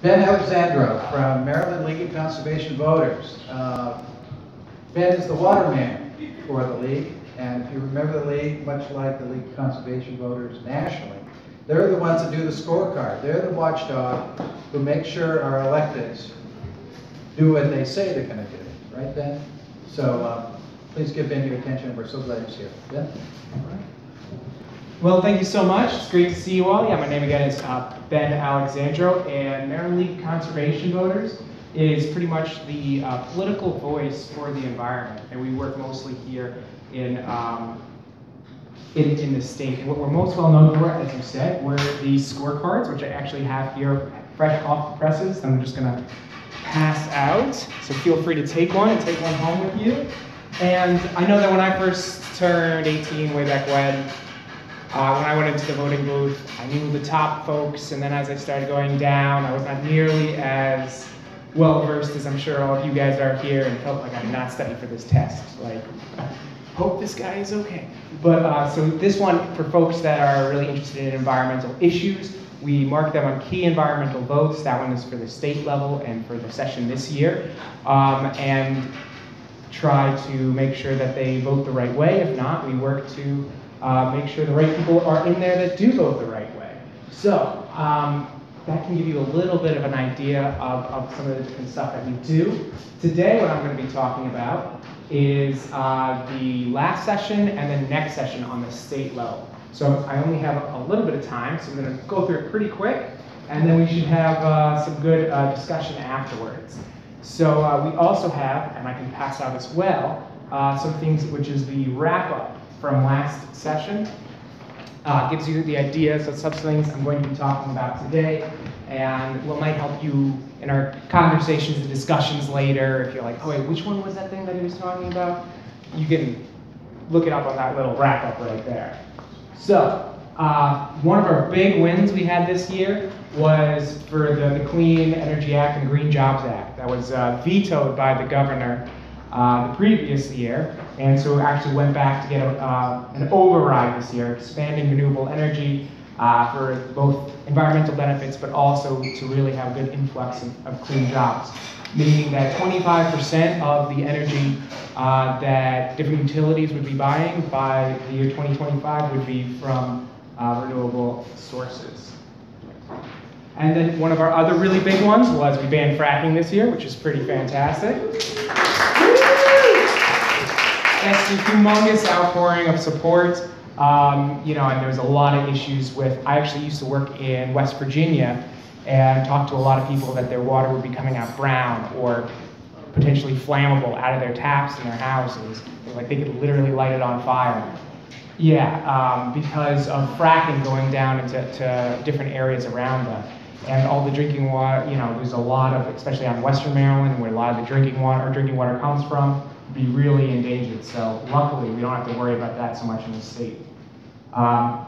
Ben Alexandro from Maryland League of Conservation Voters. Ben is the waterman for the League, and if you remember the League, much like the League of Conservation Voters nationally, they're the ones that do the scorecard. They're the watchdog who make sure our electeds do what they say they're going to do. Right, Ben? So please give Ben your attention. We're so glad he's here. Ben? All right. Well, thank you so much. It's great to see you all. Yeah, my name again is Ben Alexandro, and Maryland League of Conservation Voters is pretty much the political voice for the environment, and we work mostly here in the state. And what we're most well known for, as you said, were the scorecards, which I actually have here fresh off the presses. I'm just going to pass out, so feel free to take one and take one home with you. And I know that when I first turned 18 way back when I went into the voting booth, I knew the top folks, and then as I started going down, I was not nearly as well-versed as I'm sure all of you guys are here, and felt like I did not study for this test. Like, hope this guy is okay. But so this one, for folks that are really interested in environmental issues, we mark them on key environmental votes. That one is for the state level and for the session this year. And try to make sure that they vote the right way. If not, we work to make sure the right people are in there that do vote the right way. So that can give you a little bit of an idea of some of the different stuff that we do. Today, what I'm going to be talking about is the last session and the next session on the state level. So I only have a little bit of time, so I'm going to go through it pretty quick, and then we should have some good discussion afterwards. So we also have, and I can pass out as well, some things which is the wrap-up from last session. Gives you the idea, so some things I'm going to be talking about today, and what might help you in our conversations and discussions later. If you're like, oh wait, which one was that thing that he was talking about? You can look it up on that little wrap-up right there. So, one of our big wins we had this year was for the Clean Energy Act and Green Jobs Act. That was vetoed by the governor the previous year, and so actually went back to get an override this year, expanding renewable energy for both environmental benefits, but also to really have a good influx of clean jobs. Meaning that 25% of the energy that different utilities would be buying by the year 2025 would be from renewable sources. And then one of our other really big ones was we banned fracking this year, which is pretty fantastic. That's a humongous outpouring of support. You know, and there's a lot of issues with, I actually used to work in West Virginia and talked to a lot of people that their water would be coming out brown or potentially flammable out of their taps in their houses. Like they could literally light it on fire. Yeah, because of fracking going down into different areas around them. And all the drinking water, you know, there's a lot of, especially on Western Maryland, where a lot of the drinking water comes from, be really endangered. So luckily, we don't have to worry about that so much in the state. One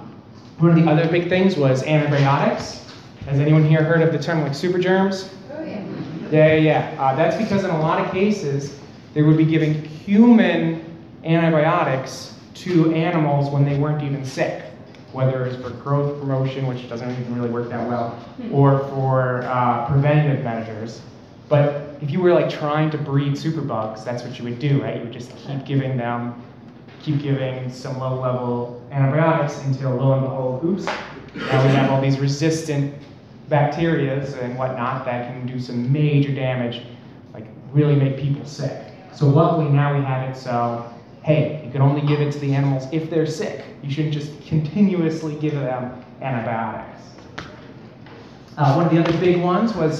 of the other big things was antibiotics. Has anyone here heard of the term like super germs? Oh, yeah. Yeah. That's because in a lot of cases, they would be giving human antibiotics to animals when they weren't even sick, whether it's for growth promotion, which doesn't even really work that well, or for preventative measures. But if you were like trying to breed superbugs, that's what you would do, right? You would just keep giving some low-level antibiotics until lo and behold, oops, now we have all these resistant bacteria and whatnot that can do some major damage, like really make people sick. So luckily now we have it so, hey, you can only give it to the animals if they're sick. You shouldn't just continuously give them antibiotics. One of the other big ones was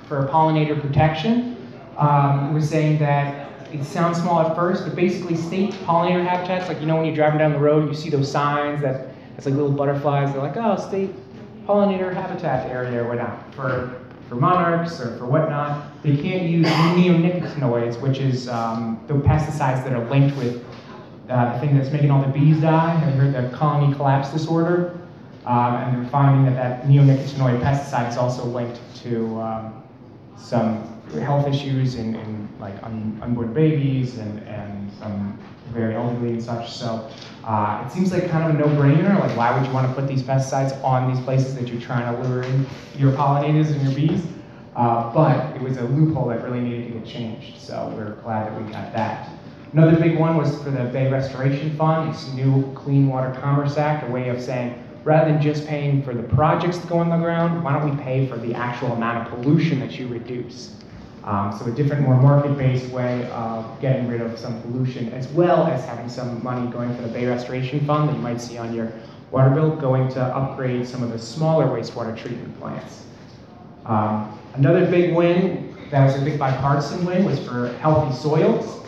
for pollinator protection. We're saying that it sounds small at first, but basically state pollinator habitats, like you know when you're driving down the road, you see those signs that it's like little butterflies. They're like, oh, state pollinator habitat area or whatnot for monarchs or for whatnot. They can't use neonicotinoids, which is the pesticides that are linked with the thing that's making all the bees die. Have you heard the colony collapse disorder? And they're finding that neonicotinoid pesticide is also linked to some health issues in like unborn babies and some very elderly and such. So It seems like kind of a no-brainer, like why would you want to put these pesticides on these places that you're trying to lure in your pollinators and your bees? But it was a loophole that really needed to get changed, so we're glad that we got that. Another big one was for the Bay Restoration Fund. It's a new Clean Water Commerce Act, a way of saying, rather than just paying for the projects that go on the ground, why don't we pay for the actual amount of pollution that you reduce? So a different, more market-based way of getting rid of some pollution, as well as having some money going for the Bay Restoration Fund that you might see on your water bill, going to upgrade some of the smaller wastewater treatment plants. Another big win, that was a big bipartisan win, was for healthy soils.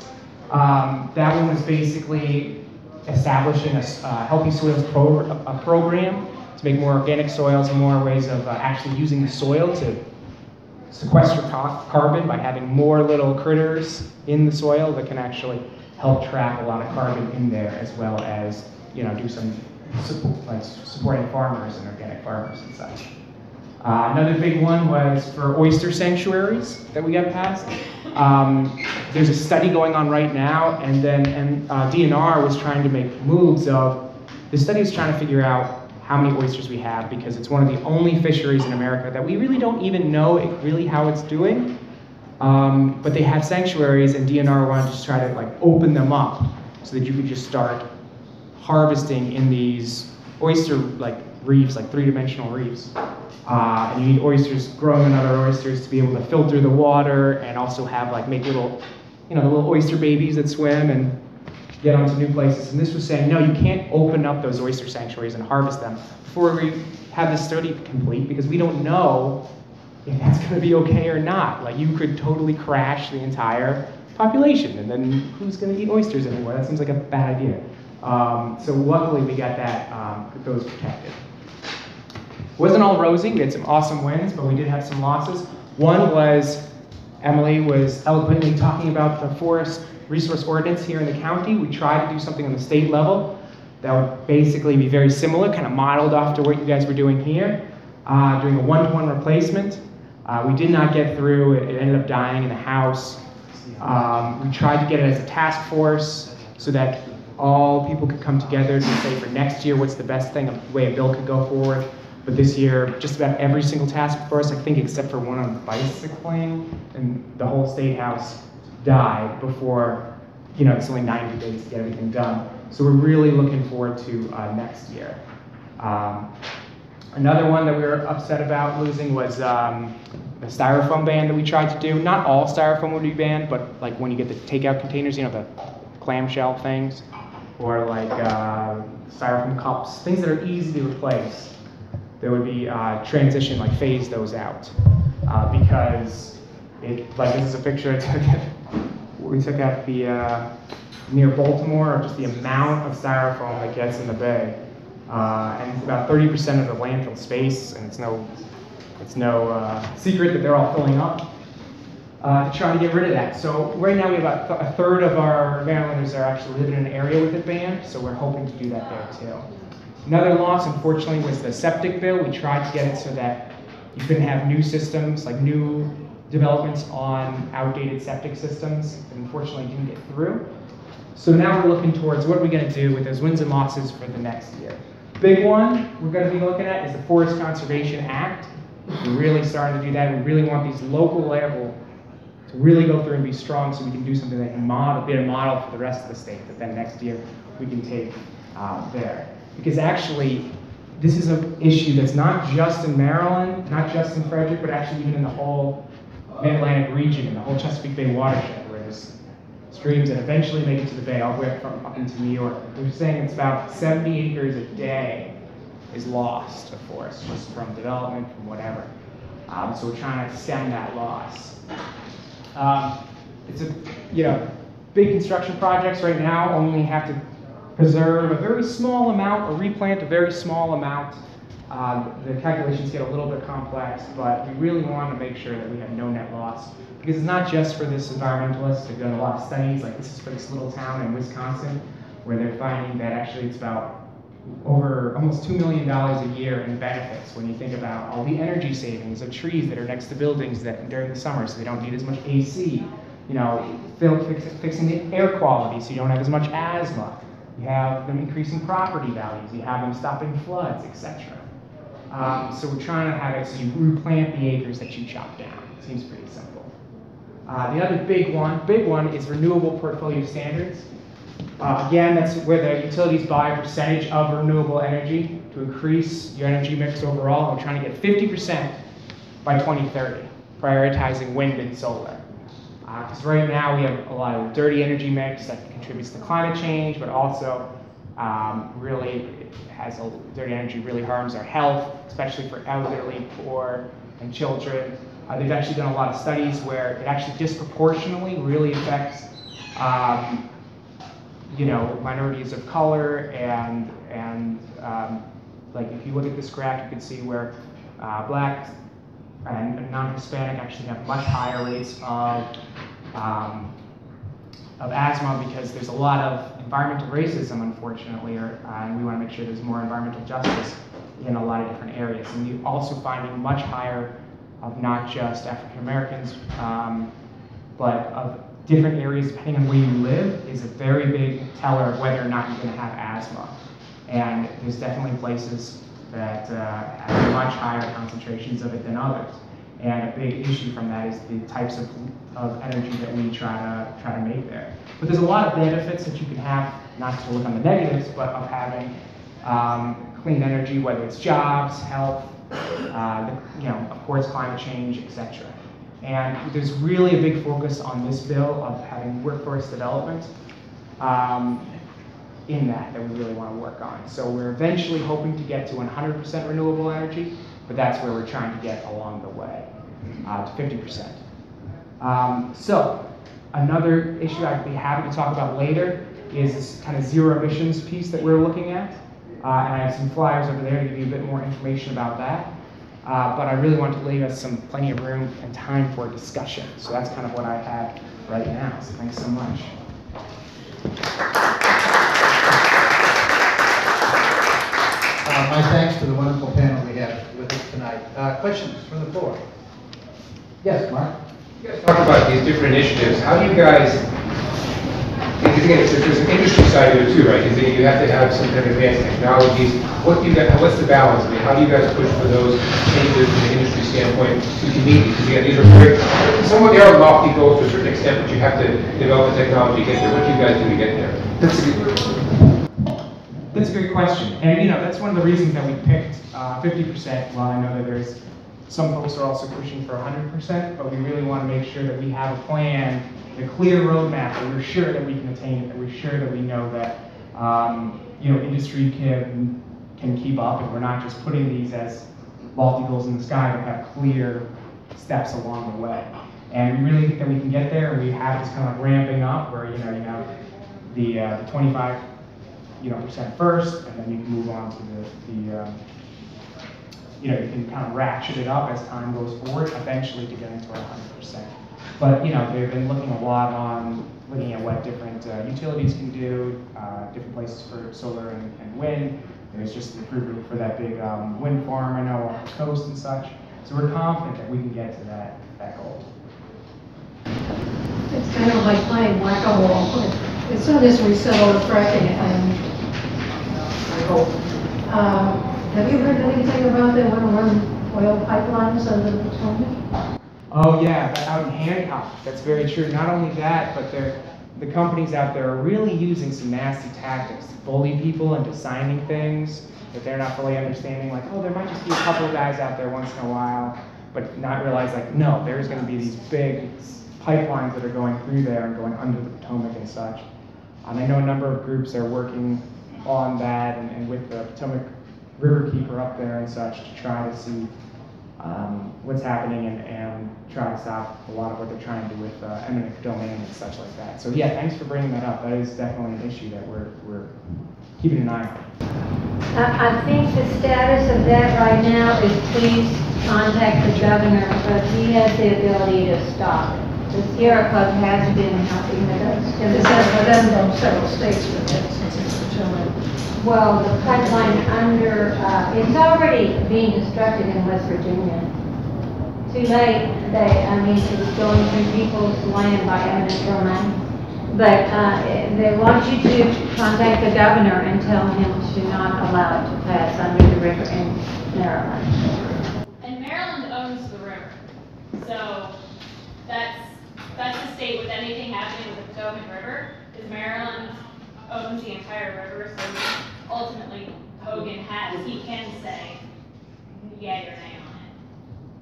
That one was basically establishing a healthy soils program to make more organic soils and more ways of actually using the soil to sequester carbon by having more little critters in the soil that can actually help trap a lot of carbon in there, as well as do some supporting farmers and organic farmers and such. Another big one was for oyster sanctuaries that we got passed. There's a study going on right now, and DNR was trying to make moves of, the study was trying to figure out how many oysters we have, because it's one of the only fisheries in America that we really don't even know really how it's doing. But they have sanctuaries, and DNR wanted to just try to open them up so that you could just start harvesting in these oyster reefs, three-dimensional reefs. And you need oysters growing on other oysters to be able to filter the water, and also have make little, the little oyster babies that swim and get onto new places. And this was saying, no, you can't open up those oyster sanctuaries and harvest them before we have this study complete, because we don't know if that's going to be okay or not. You could totally crash the entire population, and then who's going to eat oysters anymore? That seems like a bad idea. So luckily we got those protected. It wasn't all rosy. We had some awesome wins, but we did have some losses. One was, Emily was eloquently talking about the forest resource ordinance here in the county. We tried to do something on the state level that would basically be very similar, kind of modeled after what you guys were doing here, doing a one-to-one replacement. We did not get through. It ended up dying in the House. We tried to get it as a task force so that all people could come together to say for next year what's the best thing, a way a bill could go forward. But this year, just about every single task force, I think except for one on bicycling, and the whole state house died before, it's only 90 days to get everything done. So we're really looking forward to next year. Another one that we were upset about losing was the styrofoam ban that we tried to do. Not all styrofoam would be banned, but when you get the takeout containers, the clamshell things, or styrofoam cups, things that are easy to replace. There would be transition, phase those out, because this is a picture we took at the near Baltimore, of just the amount of styrofoam that gets in the bay, and it's about 30% of the landfill space, and it's no secret that they're all filling up. To try to get rid of that. So right now we have about a third of our Marylanders are actually living in an area with it banned, so we're hoping to do that there too. Another loss, unfortunately, was the septic bill. We tried to get it so that you couldn't have new systems, new developments on outdated septic systems, but unfortunately didn't get through. So now we're looking towards what are we going to do with those wins and losses for the next year. Big one we're going to be looking at is the Forest Conservation Act. We're really starting to do that. We really want these local level to really go through and be strong, so we can do something that can be a model for the rest of the state that then next year we can take there. Because actually, this is an issue that's not just in Maryland, not just in Frederick, but actually even in the whole Mid-Atlantic region, in the whole Chesapeake Bay watershed, where there's streams that eventually make it to the bay, all the way up into New York. They're saying it's about 70 acres a day is lost to forest, just from development, from whatever. So we're trying to stem that loss. It's big construction projects right now only have to preserve a very small amount or replant a very small amount. The calculations get a little bit complex, but we really want to make sure that we have no net loss, because it's not just for this environmentalist. They've done a lot of studies, this is for this little town in Wisconsin, where they're finding that actually it's about over almost $2 million a year in benefits when you think about all the energy savings of trees that are next to buildings that during the summer, so they don't need as much AC. Fixing the air quality so you don't have as much asthma. You have them increasing property values. You have them stopping floods, etc. So we're trying to have it so you replant the acres that you chop down. It seems pretty simple. The other big one is renewable portfolio standards. Again, that's where the utilities buy a percentage of renewable energy to increase your energy mix overall. We're trying to get 50% by 2030, prioritizing wind and solar. Because right now we have a lot of dirty energy mix that contributes to climate change, but also really has dirty energy really harms our health, especially for elderly, poor, and children. They've actually done a lot of studies where it actually disproportionately really affects minorities of color and like if you look at this graph, you can see where Black and non-Hispanic actually have much higher rates of asthma because there's a lot of environmental racism, unfortunately, and we want to make sure there's more environmental justice in a lot of different areas. And you're also finding much higher of not just African Americans, but of different areas, depending on where you live, is a very big teller of whether or not you're going to have asthma. And there's definitely places that have much higher concentrations of it than others. And a big issue from that is the types of energy that we try to make there. But there's a lot of benefits that you can have, not to look on the negatives, but of having clean energy, whether it's jobs, health, of course, climate change, etc. And there's really a big focus on this bill of having workforce development in that we really want to work on. So we're eventually hoping to get to 100% renewable energy, but that's where we're trying to get along the way, to 50%. So another issue I'd be happy to talk about later is this kind of zero emissions piece that we're looking at. And I have some flyers over there to give you a bit more information about that. But I really want to leave us plenty of room and time for discussion. So that's kind of what I have right now. So thanks so much. My thanks to the wonderful panel we have with us tonight. Questions from the floor? Yes, Mark? You guys talk about these different initiatives. How do you guys, because again, there's an industry side to it too, right? Because you have to have some kind of advanced technologies. What's the balance? I mean, how do you guys push for those changes from the industry standpoint to meet? Because again, these are very, somewhat they are lofty goals to a certain extent, but you have to develop the technology to get there. What do you guys do to get there? That's a great question. And that's one of the reasons that we picked 50%. Well, I know that there's some folks are also pushing for 100%, but we really want to make sure that we have a plan, a clear roadmap, that we're sure that we can attain it, that we're sure that we know that industry can keep up, and we're not just putting these as lofty goals in the sky, but have clear steps along the way. And we really think that we can get there, and we have this kind of ramping up where you have the 25 percent first, and then you can move on to the you can kind of ratchet it up as time goes forward, eventually to get into 100%. But they've been looking a lot on looking at what different utilities can do, different places for solar and wind. There's just the approval for that big wind farm I know on the coast and such. So we're confident that we can get to that goal. It's kind of like playing whack-a-mole. As soon as we settle the fracking, I hope. Have you heard anything about they want to run oil pipelines under the Potomac? Oh yeah, out in Hancock. That's very true. Not only that, but the companies out there are really using some nasty tactics to bully people into signing things that they're not fully understanding. Like, oh, there might just be a couple of guys out there once in a while, but not realize like, no, there's going to be these big pipelines that are going through there and going under the Potomac and such. And I know a number of groups are working on that and with the Potomac Riverkeeper up there and such to try to see what's happening and try to stop a lot of what they're trying to do with eminent domain and such like that. So yeah, thanks for bringing that up. That is definitely an issue that we're keeping an eye on. I think the status of that right now is please contact the governor because he has the ability to stop it. The Sierra Club has been helping with us. It has been done in several states with that since it's Potomac. Well, the pipeline under, it's already being constructed in West Virginia. Too late, it's going through people's land by eminent domain. But they want you to contact the governor and tell him to not allow it to pass under the river in Maryland. And Maryland owns the river, so that's the state with anything happening with the Potomac River, is Maryland owns the entire river, so ultimately Hogan he can say yea or nay on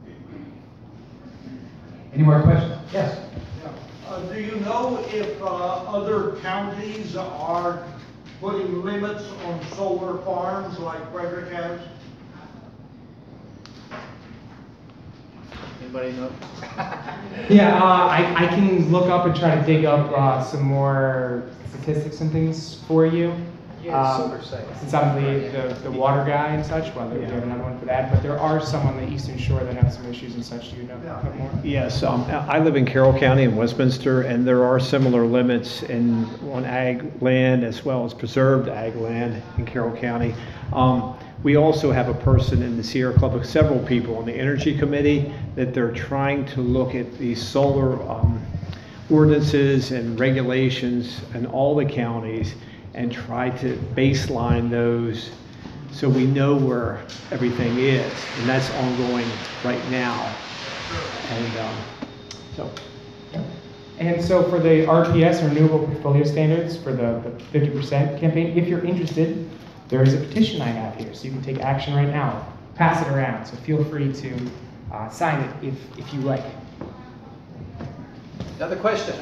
it. Any more questions? Yes. Do you know if other counties are putting limits on solar farms like Frederick has? Anybody know? Yeah, I can look up and try to dig up some more statistics and things for you. Yeah, solar sites. Since I'm the water guy and such, well, we have another one for that, but there are some on the eastern shore that have some issues and such. Do you know more? Yes, I live in Carroll County in Westminster, and there are similar limits on ag land as well as preserved ag land in Carroll County. We also have a person in the Sierra Club, several people on the Energy Committee, that they're trying to look at these solar ordinances and regulations in all the counties and try to baseline those so we know where everything is. And that's ongoing right now. And so for the RPS, Renewable Portfolio Standards, for the 50% campaign, if you're interested, there is a petition I have here, so you can take action right now. Pass it around, so feel free to sign it if you like. Another question?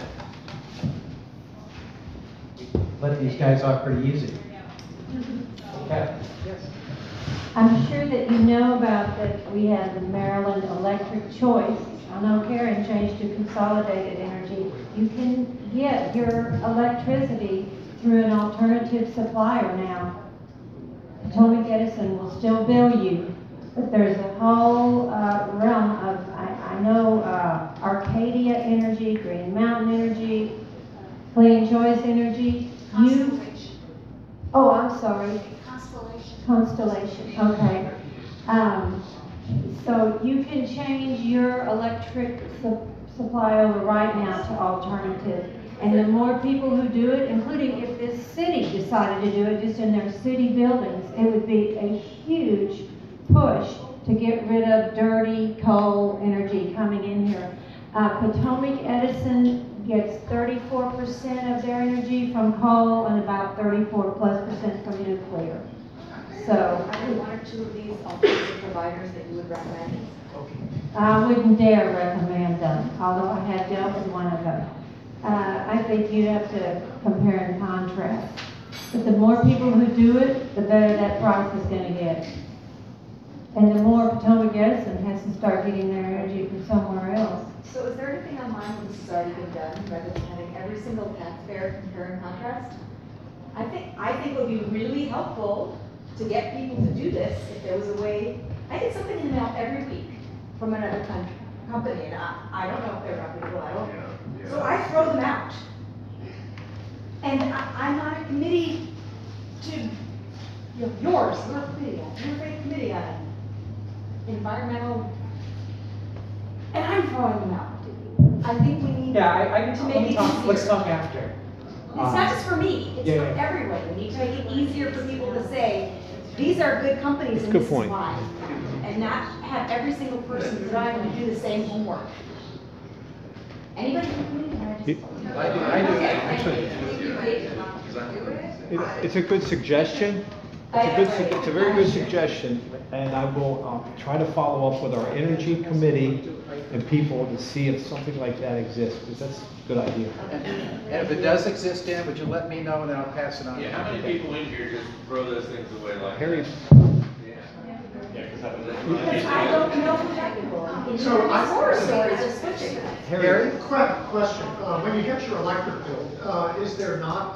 Let these guys off pretty easy. Okay. Yes. I'm sure that you know about that we have the Maryland Electric Choice. I know Karen changed to Consolidated Energy. You can get your electricity through an alternative supplier now. Potomac Edison will still bill you, but there's a whole realm of, I know Arcadia Energy, Green Mountain Energy, Clean Choice Energy. Oh, I'm sorry. Constellation, okay. So you can change your electric supply over right now to alternative. And the more people who do it, including if this city decided to do it just in their city buildings, it would be a huge push to get rid of dirty coal energy coming in here. Potomac Edison gets 34% of their energy from coal and about 34+% from nuclear. So Are there one or two of these alternative providers that you would recommend? I wouldn't dare recommend them, although I have dealt with one of them. I think you'd have to compare and contrast. But the more people who do it, the better that price is going to get. And the more Potomac Edison has to start getting their energy from somewhere else. So is there anything online where this has already been done, rather than having every single taxpayer compare and contrast? I think it would be really helpful to get people to do this if there was a way. I get something in the mail every week from another company, and I don't know if they're reputable. I don't. Yeah. So I throw them out. And I'm on a committee to yours. You're a committee on environmental, and I'm throwing them out. I think we need to make it easier. Let's talk after. It's not just for me, it's for everyone. We need to make it easier for people to say, these are good companies and this is why. And not have every single person trying to do the same homework. Anybody? I do. Actually, it's a good suggestion. It's a very good suggestion, and I will try to follow up with our energy committee and people to see if something like that exists, because that's a good idea. And if it does exist, Dan, would you let me know and then I'll pass it on? Yeah, how many people in here just throw those things away like Harry. Because I don't know who technical. So horror stories are switching. Harry? Question, when you get your electric bill, is there not,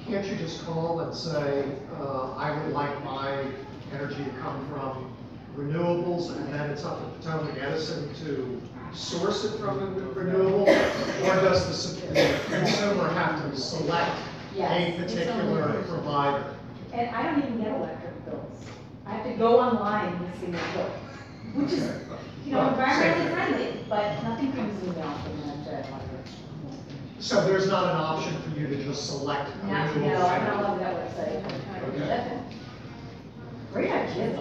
can't you just call and say, I would like my energy to come from renewables, and then it's up to Potomac Edison to source it from the renewable? Or does the consumer have to select a particular provider? And I don't even get electric bills. I have to go online and see my bill, which is, environmentally friendly, but nothing comes in from that. So there's not an option for you to just select? No, I don't love that website. Okay. Great idea.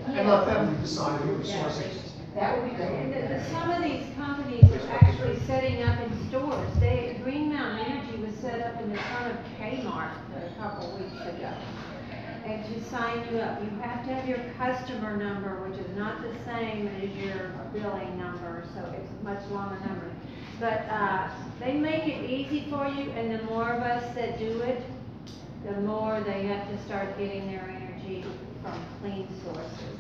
And let them decide who is sourcing. That would be great. And some of these companies are actually setting up in stores. Green Mountain Energy was set up in the front of Kmart a couple weeks ago. And to sign you up, you have to have your customer number, which is not the same as your billing number, so it's a much longer number. But they make it easy for you, and the more of us that do it, the more they have to start getting their energy from clean sources.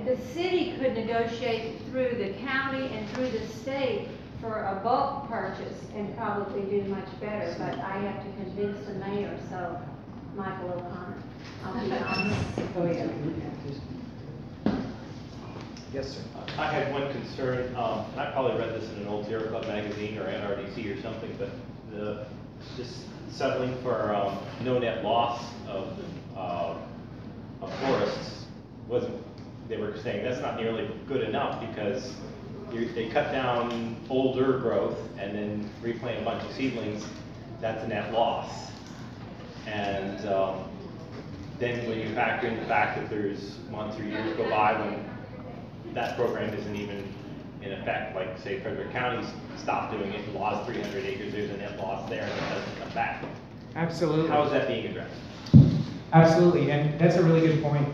The city could negotiate through the county and through the state for a bulk purchase and probably do much better, but I have to convince the mayor, so Michael O'Connor, I'll be honest. Oh, yeah. Yes, sir. I had one concern, and I probably read this in an old Sierra Club magazine or NRDC or something, but this settling for no net loss of forests wasn't, they were saying that's not nearly good enough because they cut down older growth and then replant a bunch of seedlings, that's a net loss. And then when you factor in the fact that there's months or years go by when that program isn't even in effect, like say Frederick County's stopped doing it and lost 300 acres, there's a net loss there and it doesn't come back. Absolutely. How is that being addressed? Absolutely, and that's a really good point.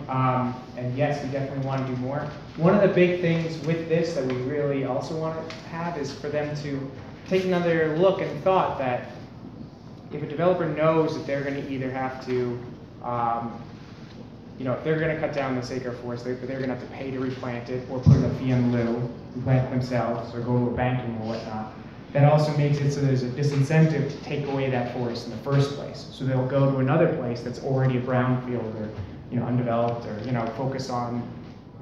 And yes, we definitely want to do more. One of the big things with this that we really also want to have is for them to take another look and thought that if a developer knows that they're going to either have to, if they're going to cut down this acre forest, they're going to have to pay to replant it or put in a fee in lieu, replant it themselves, or go to a banking or whatnot. That also makes it so there's a disincentive to take away that forest in the first place. So they'll go to another place that's already a brownfield or undeveloped, or focus on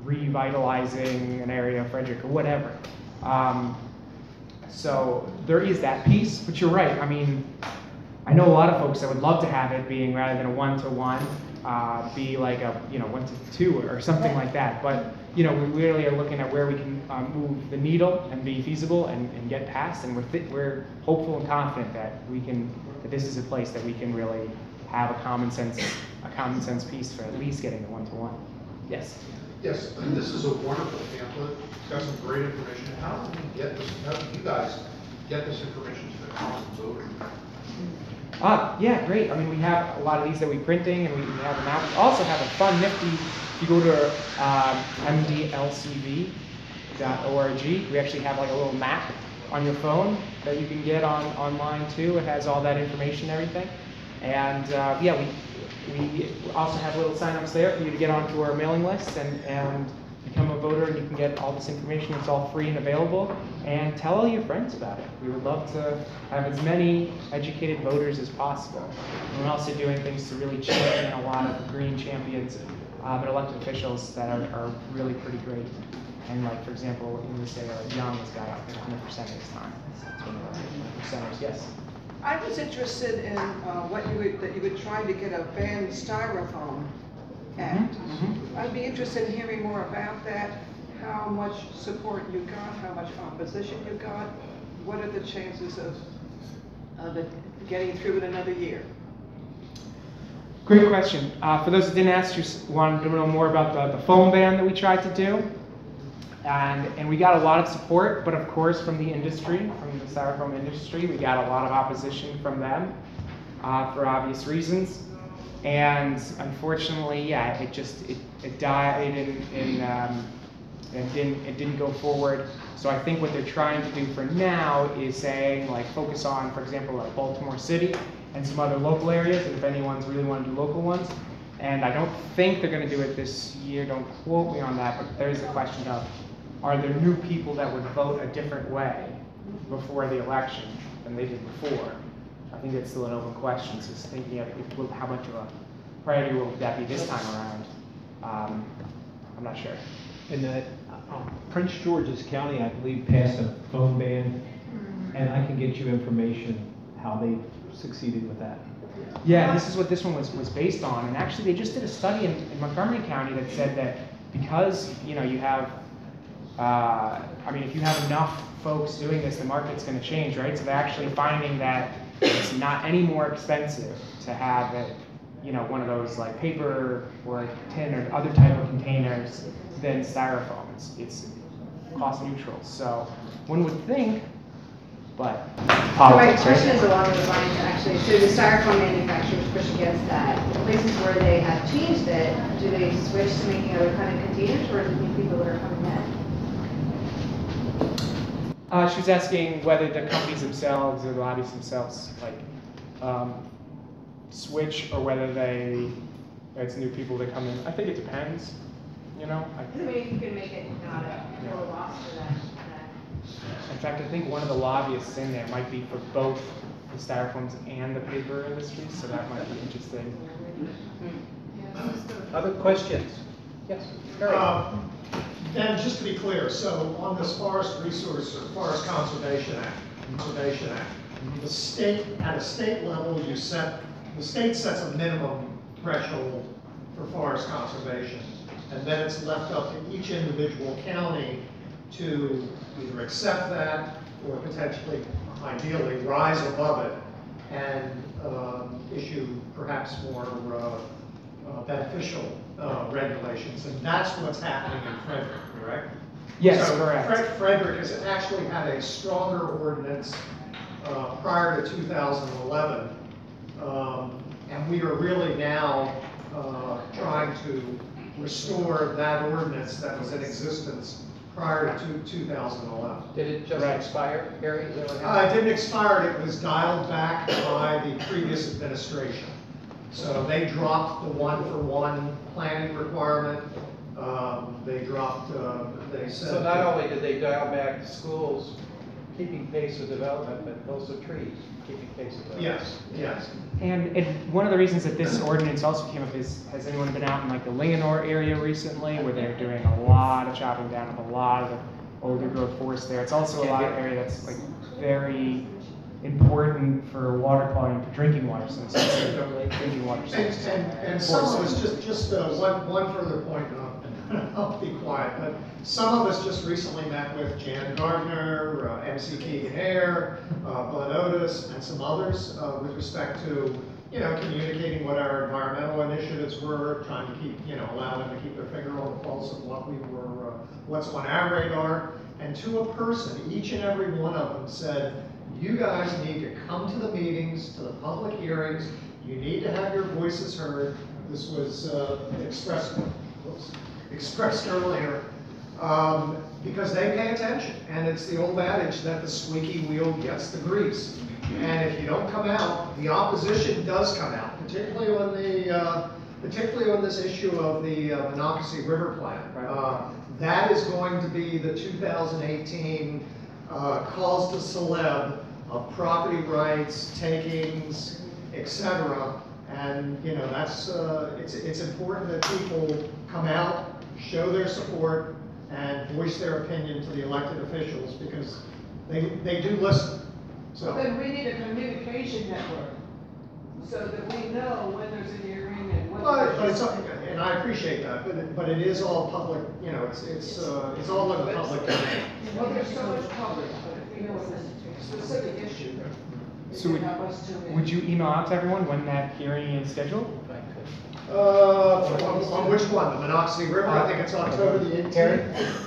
revitalizing an area of Frederick or whatever. So there is that piece, but you're right. I mean, I know a lot of folks that would love to have it being rather than a 1-to-1, be like a 1-to-2 or something like that. But we really are looking at where we can move the needle and be feasible and get past. And we're hopeful and confident that that this is a place that we can really have a common sense piece for at least getting the 1-to-1. Yes. Yes, and this is a wonderful pamphlet. It's got some great information. How do we get this? How do you guys get this information to the common voter? Yeah, great. I mean, we have a lot of these that we're printing, and we have them out. We also have a fun, nifty, if you go to mdlcv.org, we actually have like a little map on your phone that you can get online too. It has all that information and everything. And we also have little sign-ups there for you to get onto our mailing list and become a voter, and you can get all this information. It's all free and available. And tell all your friends about it. We would love to have as many educated voters as possible. And we're also doing things to really champion a lot of green champions and elected officials that are really pretty great. And like, for example, in this area, Young has got up 100% of his time. That's one of our percenters. Yes? I was interested in that you would try to get a banned styrofoam act. I'd be interested in hearing more about that, how much support you got, how much opposition you got, what are the chances of it getting through in another year? Great question. For those that didn't ask, just wanted to know more about the foam ban that we tried to do. And we got a lot of support, but of course from the industry, from the styrofoam industry, we got a lot of opposition from them for obvious reasons. And unfortunately, yeah, it died and it didn't go forward. So I think what they're trying to do for now is saying, like, focus on, for example, like Baltimore City and some other local areas, and if anyone's really want to do local ones. And I don't think they're going to do it this year, don't quote me on that, but there's the question of, are there new people that would vote a different way before the election than they did before? I think it's still an open question, so thinking of how much of a priority will that be this time around. I'm not sure. And Prince George's County, I believe, passed a phone ban, and I can get you information how they succeeded with that. Yeah, this is what this one was based on, and actually they just did a study in Montgomery County that said that because you have I mean, if you have enough folks doing this, the market's going to change, right? So they're actually finding that it's not any more expensive to have it, you know, one of those like paper or tin or other type of containers than styrofoam. It's cost neutral. So one would think, but politics, My question right? is along those lines, actually. So the styrofoam manufacturers push against that. The places where they have changed it, do they switch to making other kind of containers, or is it new people that are coming in? She was asking whether the companies themselves or the lobbies themselves like switch, or whether it's new people that come in. I think it depends, you know. I mean, if you can make it not a real loss for them. In fact, I think one of the lobbyists in there might be for both the styrofoams and the paper industry, so that might be interesting. Other questions? Yes, Harry. And just to be clear, so on this Forest Resource or Forest Conservation Act, the state, at a state level, the state sets a minimum threshold for forest conservation, and then it's left up to each individual county to either accept that or potentially, ideally, rise above it and issue perhaps more beneficial regulations. And that's what's happening in Frederick, correct? Yes, So correct. Frederick has actually had a stronger ordinance prior to 2011. And we are really now trying to restore that ordinance that was in existence prior to 2011. Did it just expire, Harry? Is that what It happened? didn't expire, it was dialed back by the previous administration. So they dropped the one-for-one planning requirement. They dropped, they said. So not only did they dial back schools keeping pace with development, but also trees keeping pace with development. Yes, yes. And one of the reasons that this ordinance also came up is, has anyone been out in like the Linganore area recently, where they're doing a lot of chopping down of a lot of the older growth forest there? It's also a lot of area that's like very important for water quality and for drinking water, since drinking water. And some of us, just one further point, I'll be quiet, but some of us just recently met with Jan Gardner, MC Keegan Air, Bud Otis, and some others with respect to, you know, communicating what our environmental initiatives were, trying to keep, you know, allow them to keep their finger on the pulse of what we were, what's on our radar. And to a person, each and every one of them said, you guys need to come to the meetings, to the public hearings. You need to have your voices heard. This was expressed earlier, because they pay attention. And it's the old adage that the squeaky wheel gets the grease. And if you don't come out, the opposition does come out, particularly on this issue of the Monocacy River Plan. That is going to be the 2018 calls to celeb of property rights, takings, etc. And you know, that's it's important that people come out, show their support, and voice their opinion to the elected officials, because they do listen. So Then we need a communication network, so that we know when there's a hearing and what. but it's, and I appreciate that, but it is all public. You know, it's all in the public domain. Well, there's so much public, but if we know it's a specific issue, it So can help us to. would you email out to everyone when that hearing is scheduled? On which one? The Monocacy River? I think it's October the 18th.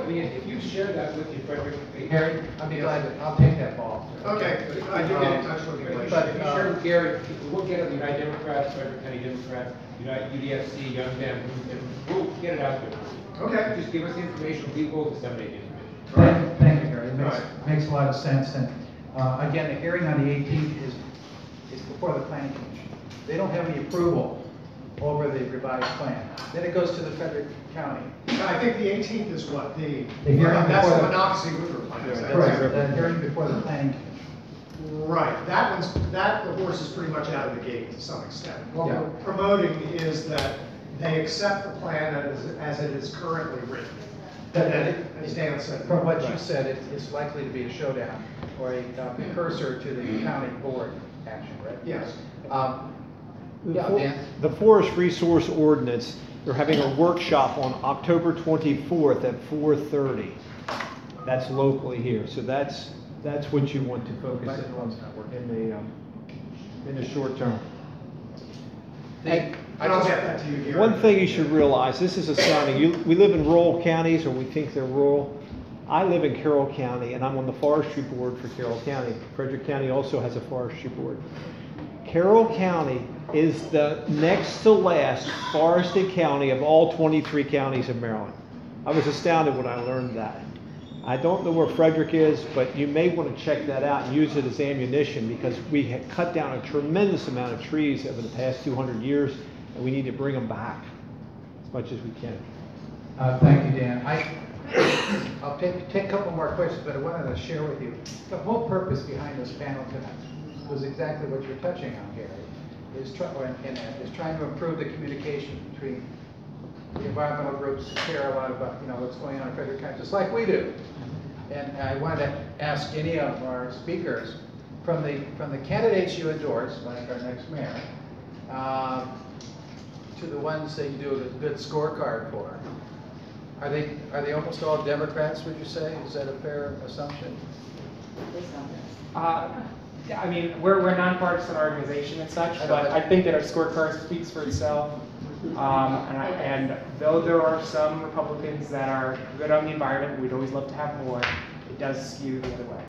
If you share that with you, Frederick. Harry, I'll be glad to, I'll take that ball. Okay, I do get in touch with you. But if you share with Gary, we'll get it, the United Democrats, Frederick County Democrats, UDFC, Young Dem, and we'll get it out there. Okay. Just give us the information, we will disseminate the information. Thank you, Harry. It makes a lot of sense. And again, the hearing on the 18th is before the planning commission. They don't have any approval over the revised plan. Then it goes to the Frederick County. I think the 18th is what? The hearing That's the before the- Monocacy River Plan. Is that Correct, right? the hearing before the planning commission. Right, the horse is pretty much out of the gate to some extent. What Yeah. we're promoting is that they accept the plan as it is currently written. And then, as Dan said. From what you said, it's likely to be a showdown or a precursor to the county board action, right? Yes. Yeah, Dan? The Forest Resource Ordinance They're having a workshop on October 24th at 4:30. That's locally here, so that's what you want to focus in the short term. And I'll get that to you here. one thing you should realize, this is astounding. We live in rural counties, or we think they're rural. I live in Carroll County, and I'm on the forestry board for Carroll County. Frederick County also has a forestry board. Carroll County is the next to last forested county of all 23 counties in Maryland. I was astounded when I learned that. I don't know where Frederick is, but you may want to check that out and use it as ammunition, because we had cut down a tremendous amount of trees over the past 200 years, and we need to bring them back as much as we can. Thank you, Dan. I'll take a couple more questions, but I wanted to share with you, the whole purpose behind this panel tonight was exactly what you're touching on here, is trying to improve the communication between the environmental groups who care a lot about, what's going on in Frederick County, just like we do. And I wanted to ask any of our speakers, from the candidates you endorse, like our next mayor, to the ones that you do a good scorecard for, are they almost all Democrats, would you say? Is that a fair assumption? I mean, we're a nonpartisan organization and such, but I think that our scorecard speaks for itself. And though there are some Republicans that are good on the environment, we'd always love to have more, it does skew the other way.